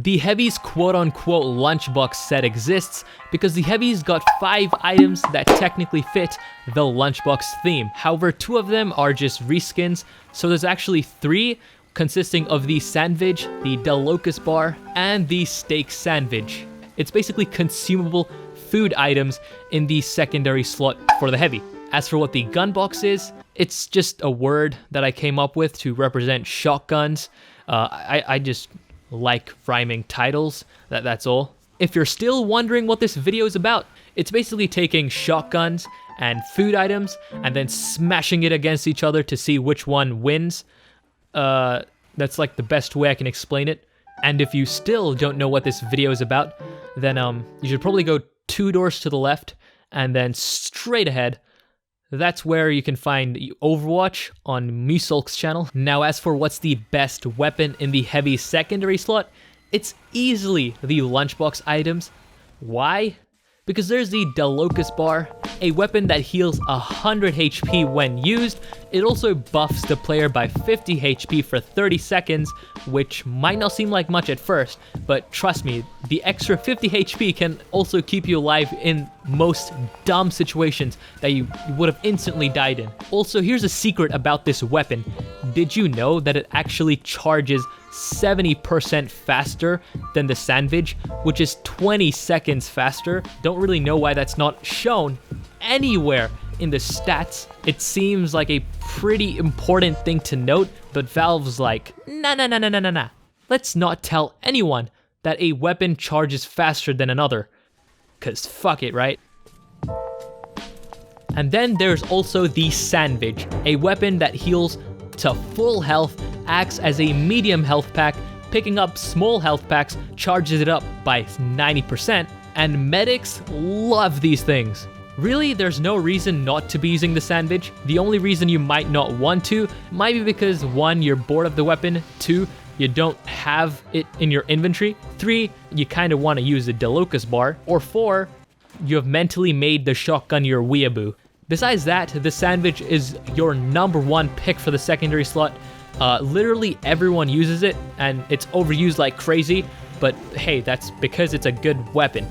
The Heavy's quote-unquote lunchbox set exists because the Heavy's got 5 items that technically fit the lunchbox theme. However, 2 of them are just reskins, so there's actually 3 consisting of the Sandwich, the Del Locust bar, and the Steak Sandwich. It's basically consumable food items in the secondary slot for the Heavy. As for what the gun box is, it's just a word that I came up with to represent shotguns. I just like rhyming titles, that's all. If you're still wondering what this video is about, it's basically taking shotguns and food items and then smashing it against each other to see which one wins. That's like the best way I can explain it. And if you still don't know what this video is about, then you should probably go 2 doors to the left and then straight ahead. That's where you can find Overwatch on Musulk's channel. Now, as for what's the best weapon in the Heavy secondary slot, it's easily the lunchbox items. Why? Because there's the Del Locust bar, a weapon that heals 100 HP when used. It also buffs the player by 50 HP for 30 seconds, which might not seem like much at first, but trust me, the extra 50 HP can also keep you alive in most dumb situations that you would have instantly died in. Also, here's a secret about this weapon. Did you know that it actually charges 70% faster than the Sandwich, which is 20 seconds faster? Don't really know why that's not shown anywhere in the stats. It seems like a pretty important thing to note, but Valve's like, nah. Let's not tell anyone that a weapon charges faster than another. Cause fuck it, right? And then there's also the Sandwich, a weapon that heals to full health, acts as a medium health pack, picking up small health packs, charges it up by 90%, and medics love these things. Really, there's no reason not to be using the Sandwich. The only reason you might not want to might be because 1, you're bored of the weapon, 2, you don't have it in your inventory, 3, you kind of want to use the Del Locust bar, or 4, you have mentally made the shotgun your weeaboo. Besides that, the Sandwich is your #1 pick for the secondary slot. Literally everyone uses it, and it's overused like crazy, but hey, that's because it's a good weapon.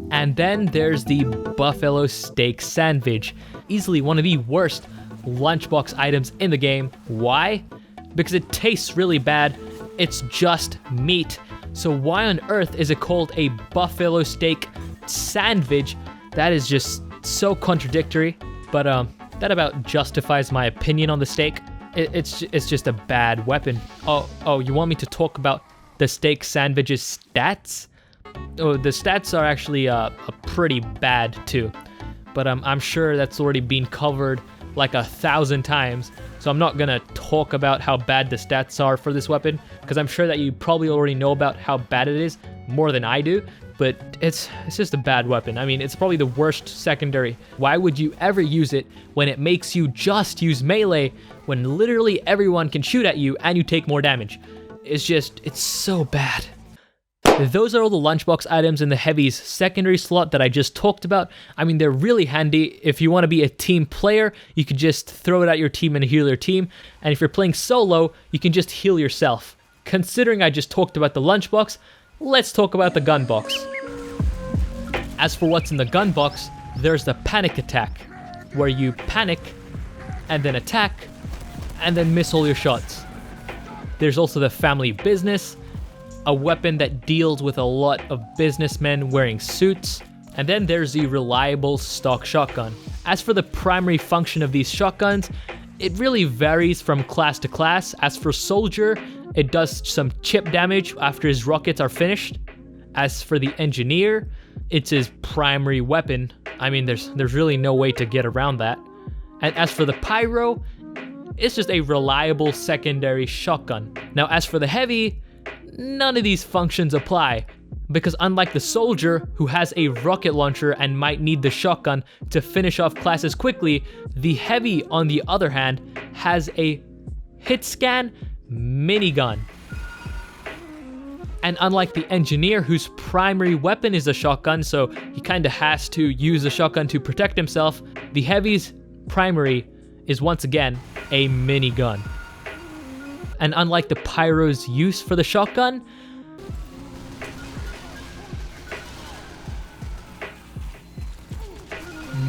And then there's the Buffalo Steak Sandwich, easily one of the worst lunchbox items in the game. Why? Because it tastes really bad. It's just meat. So why on earth is it called a Buffalo Steak Sandwich? That is just so contradictory. But that about justifies my opinion on the steak. It's just a bad weapon. Oh, you want me to talk about the Steak Sandwich's stats? Oh, the stats are actually pretty bad too. But I'm sure that's already been covered like 1,000 times. So I'm not gonna talk about how bad the stats are for this weapon, because I'm sure that you probably already know about how bad it is more than I do, but it's just a bad weapon. I mean, it's probably the worst secondary. Why would you ever use it when it makes you just use melee, when literally everyone can shoot at you and you take more damage? It's so bad. Those are all the lunchbox items in the Heavy's secondary slot that I just talked about. I mean, they're really handy. If you want to be a team player, you could just throw it at your team and heal your team. And if you're playing solo, you can just heal yourself. Considering I just talked about the lunchbox, let's talk about the gun box. As for what's in the gun box, there's the panic attack, where you panic and then attack and then miss all your shots. There's also the family business, a weapon that deals with a lot of businessmen wearing suits. And then there's the reliable stock shotgun. As for the primary function of these shotguns, it really varies from class to class. As for Soldier, it does some chip damage after his rockets are finished. As for the Engineer, it's his primary weapon. I mean, there's really no way to get around that. And as for the Pyro, it's just a reliable secondary shotgun. Now, as for the Heavy, none of these functions apply, because unlike the Soldier, who has a rocket launcher and might need the shotgun to finish off classes quickly, the Heavy, on the other hand, has a hit scan minigun. And unlike the engineer, whose primary weapon is a shotgun, so he kinda has to use a shotgun to protect himself, the heavy's primary is once again a minigun. And unlike the pyro's use for the shotgun,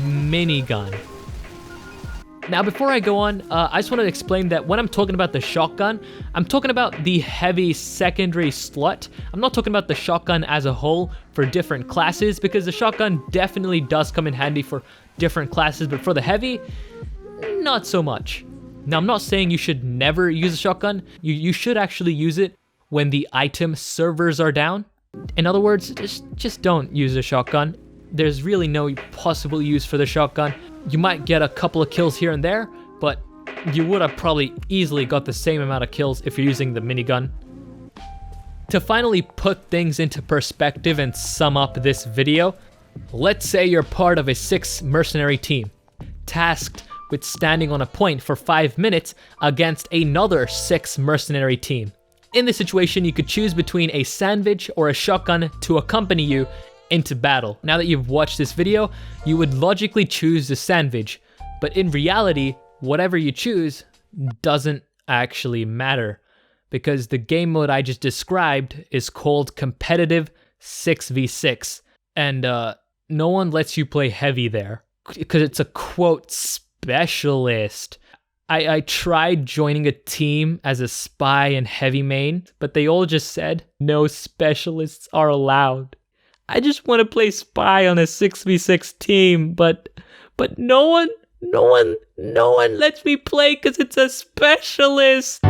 minigun. Now, before I go on, I just want to explain that when I'm talking about the shotgun, I'm talking about the heavy secondary slot. I'm not talking about the shotgun as a whole for different classes, because the shotgun definitely does come in handy for different classes, but for the heavy, not so much. Now, I'm not saying you should never use a shotgun. You should actually use it when the item servers are down. In other words, just don't use a shotgun. There's really no possible use for the shotgun. You might get a couple of kills here and there, but you would have probably easily got the same amount of kills if you're using the minigun. To finally put things into perspective and sum up this video, let's say you're part of a 6 mercenary team, tasked with standing on a point for 5 minutes against another 6 mercenary team. In this situation, you could choose between a sandwich or a shotgun to accompany you into battle. Now that you've watched this video, you would logically choose the sandwich, but in reality, whatever you choose doesn't actually matter, because the game mode I just described is called competitive 6v6, and no one lets you play heavy there, because it's a quote specialist. I tried joining a team as a spy and heavy main, but they all just said no specialists are allowed. I just want to play spy on a 6v6 team, but no one lets me play because it's a specialist.